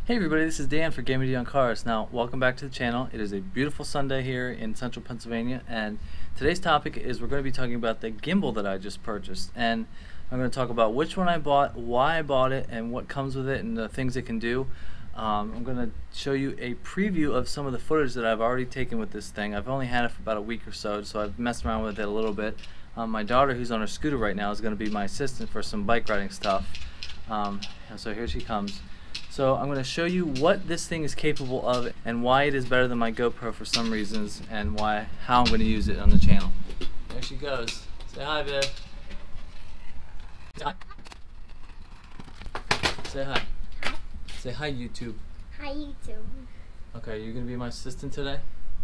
Hey everybody, this is Dan for GemmyD on Cars. Now, welcome back to the channel. It is a beautiful Sunday here in central Pennsylvania, and today's topic is we're going to be talking about the gimbal that I just purchased. And I'm going to talk about which one I bought, why I bought it, and what comes with it, and the things it can do. I'm going to show you a preview of some of the footage that I've already taken with this thing. I've only had it for about a week or so I've messed around with it a little bit. My daughter, who's on her scooter right now, is going to be my assistant for some bike riding stuff. So here she comes. So I'm going to show you what this thing is capable of and why it is better than my GoPro for some reasons, and how I'm going to use it on the channel. There she goes. Say hi, Viv. Say hi. Say hi. Hi. Say hi, YouTube. Hi, YouTube. Okay, you're going to be my assistant today?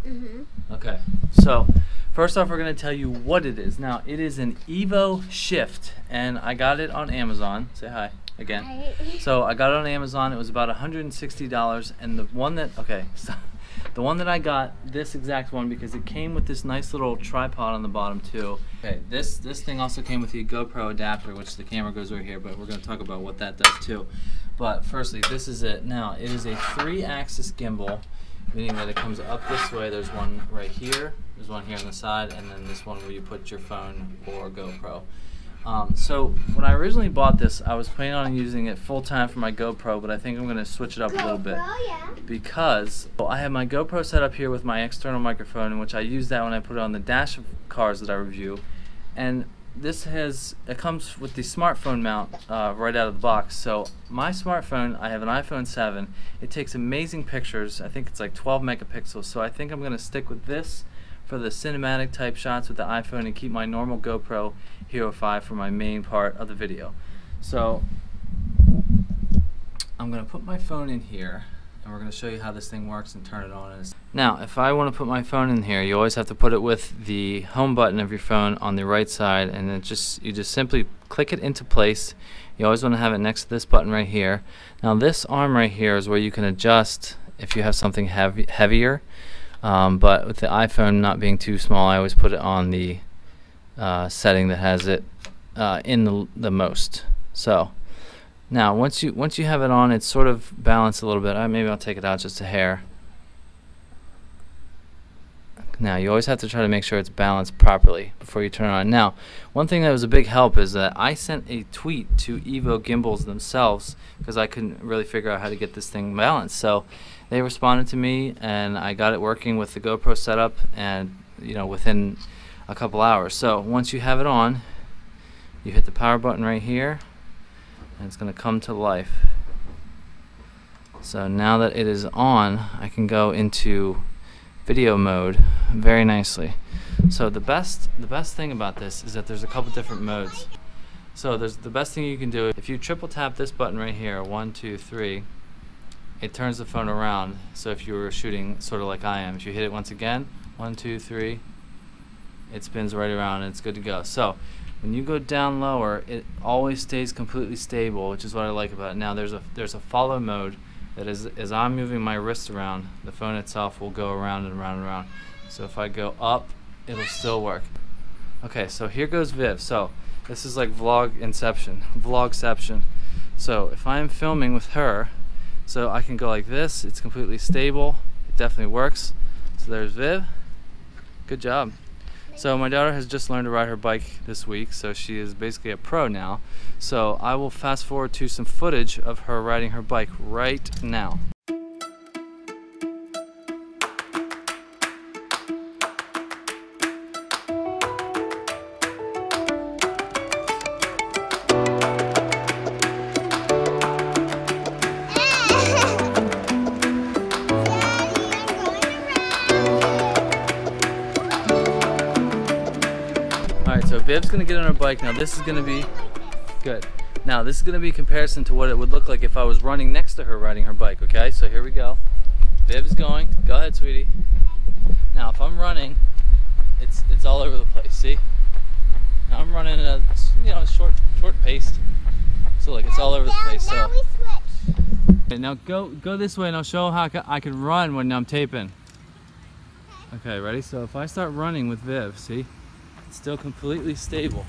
Mm-hmm. Okay, so first off we're going to tell you what it is. Now, it is an EVO SHIFT, and I got it on Amazon. Say hi again. Hi. So I got it on Amazon. It was about $160, and the one that the one that I got, this exact one, because it came with this nice little tripod on the bottom too. Okay, this thing also came with the GoPro adapter, which the camera goes right here, but we're going to talk about what that does too. But firstly, this is it. Now, it is a 3-axis gimbal, meaning that it comes up this way. There's one right here, there's one here on the side, and then this one where you put your phone or GoPro. So when I originally bought this, I was planning on using it full time for my GoPro, but I think I'm going to switch it up a little bit, because I have my GoPro set up here with my external microphone, in which I use that when I put it on the dash of cars that I review, and it comes with the smartphone mount right out of the box. So my smartphone, I have an iPhone 7. It takes amazing pictures. I think it's like 12 megapixels. So I think I'm going to stick with this for the cinematic type shots with the iPhone and keep my normal GoPro Hero 5 for my main part of the video. So I'm going to put my phone in here, and we're going to show you how this thing works and turn it on. Now, if I want to put my phone in here, you always have to put it with the home button of your phone on the right side, and you just simply click it into place. You always want to have it next to this button right here. Now, this arm right here is where you can adjust if you have something heavier. But with the iPhone not being too small, I always put it on the setting that has it in the most. So now once you have it on, it's sort of balanced a little bit. Maybe I'll take it out just a hair. Now, you always have to try to make sure it's balanced properly before you turn it on. Now, one thing that was a big help is that I sent a tweet to EVO Gimbals themselves, because I couldn't really figure out how to get this thing balanced. So they responded to me, and I got it working with the GoPro setup, and within a couple hours. So once you have it on, you hit the power button right here, and it's going to come to life. So now that it is on, I can go into video mode very nicely. So the best thing about this is that there's a couple different modes. So the best thing you can do, if you triple tap this button right here, 1, 2, 3, it turns the phone around. So if you were shooting sort of like I am, if you hit it once again, 1, 2, 3, it spins right around and it's good to go. So when you go down lower, it always stays completely stable, which is what I like about it. Now there's a follow mode, that as I'm moving my wrist around, the phone itself will go around and around and around. So if I go up, it'll still work. Okay, so here goes Viv. So this is like vlogception. So if I'm filming with her, so I can go like this, it's completely stable, it definitely works. So there's Viv. Good job. So my daughter has just learned to ride her bike this week, so she is basically a pro now. So I will fast forward to some footage of her riding her bike right now. So Viv's gonna get on her bike now. This is gonna be good. Now this is gonna be a comparison to what it would look like if I was running next to her riding her bike. Okay, so here we go. Viv's going. Go ahead, sweetie. Now if I'm running, it's all over the place. See? Now I'm running at a short pace. So like it's all over the place. So okay, now go this way, and I'll show how I can run when I'm taping. Okay, ready? So if I start running with Viv, see? It's still completely stable.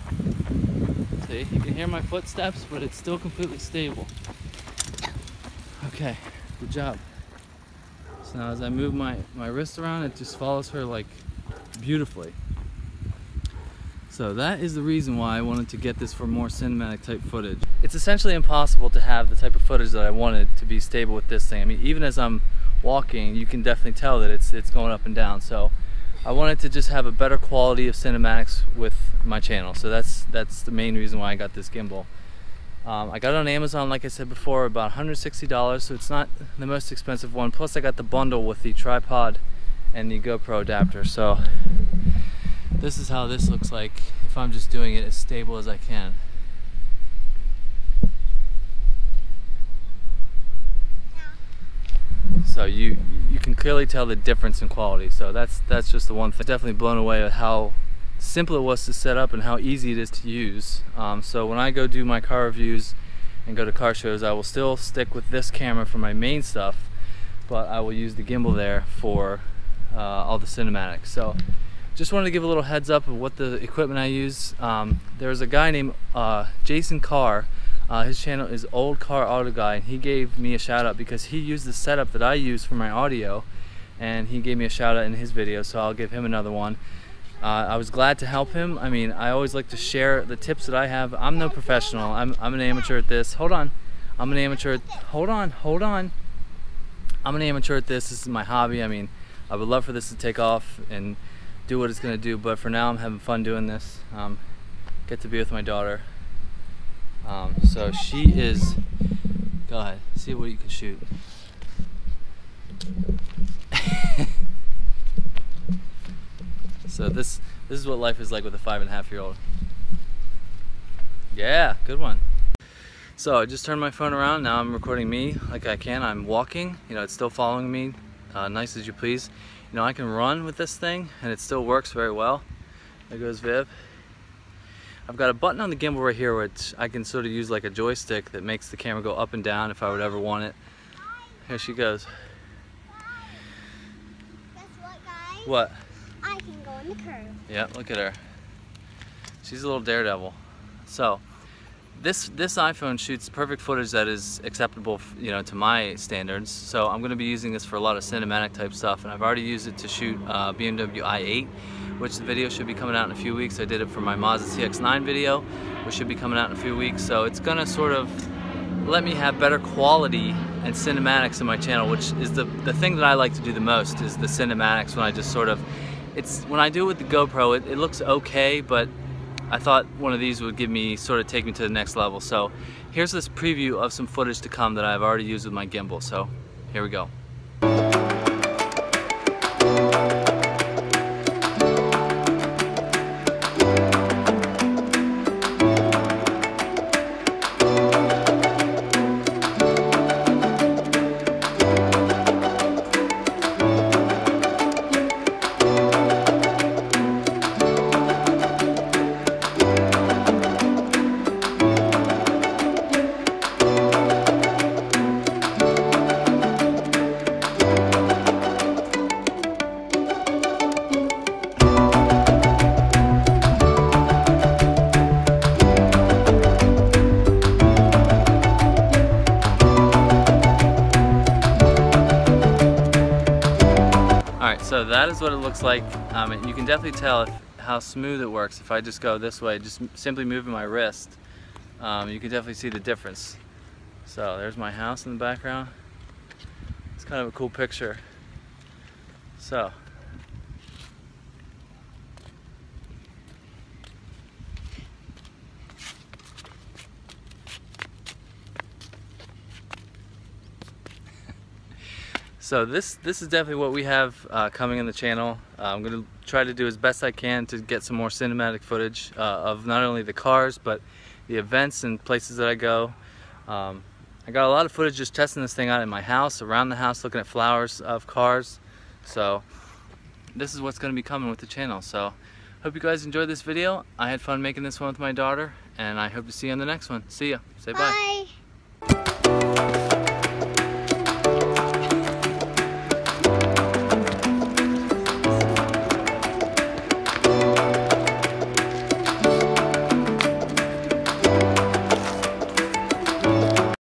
See, you can hear my footsteps, but it's still completely stable. Okay, Good job. So now as I move my wrist around, it just follows her like beautifully. So that is the reason why I wanted to get this for more cinematic type footage. It's essentially impossible to have the type of footage that I wanted to be stable with this thing. I mean, even as I'm walking, you can definitely tell that it's going up and down. So I wanted to just have a better quality of cinematics with my channel. So that's the main reason why I got this gimbal. I got it on Amazon, like I said before, about $160, so it's not the most expensive one. Plus I got the bundle with the tripod and the GoPro adapter. So this is how this looks like if I'm just doing it as stable as I can. So you can clearly tell the difference in quality. So that's just the one thing. Definitely blown away at how simple it was to set up and how easy it is to use. So when I go do my car reviews and go to car shows, I will still stick with this camera for my main stuff, but I will use the gimbal there for all the cinematics. So just wanted to give a little heads up of what the equipment I use. There's a guy named Jason Carr. His channel is Old Car Auto Guy, and he gave me a shout out because he used the setup that I use for my audio, and he gave me a shout out in his video, so I'll give him another one. I was glad to help him. I mean, I always like to share the tips that I have. I'm no professional. I'm an amateur at this. Hold on. I'm an amateur at, hold on. I'm an amateur at this. This is my hobby. I mean, I would love for this to take off and do what it's going to do, but for now I'm having fun doing this. Get to be with my daughter. So she is, go ahead, see what you can shoot. So this is what life is like with a 5.5-year-old. Yeah, good one. So I just turned my phone around. Now I'm recording me like I can. I'm walking. You know, it's still following me. Nice as you please. You know, I can run with this thing and it still works very well. There goes Viv. I've got a button on the gimbal right here which I can sort of use like a joystick that makes the camera go up and down if I would ever want it. Here she goes. Guess what, guys? What? I can go in the curve. Yeah, look at her. She's a little daredevil. So this iPhone shoots perfect footage that is acceptable, you know, to my standards. So I'm going to be using this for a lot of cinematic type stuff, and I've already used it to shoot BMW i8, which the video should be coming out in a few weeks. I did it for my Mazda CX-9 video, which should be coming out in a few weeks. So it's going to sort of let me have better quality and cinematics in my channel, which is the thing that I like to do the most, is the cinematics. When I just sort of, when I do it with the GoPro, it looks okay, but I thought one of these would take me to the next level. So here's this preview of some footage to come that I've already used with my gimbal. So here we go. So that is what it looks like. You can definitely tell how smooth it works if I just go this way, just simply moving my wrist. You can definitely see the difference. So there's my house in the background. It's kind of a cool picture. So So this is definitely what we have coming in the channel. I'm going to try to do as best I can to get some more cinematic footage of not only the cars but the events and places that I go. I got a lot of footage just testing this thing out in my house, around the house, looking at flowers of cars. So this is what's going to be coming with the channel. So hope you guys enjoyed this video. I had fun making this one with my daughter, and I hope to see you on the next one. See ya. Say bye.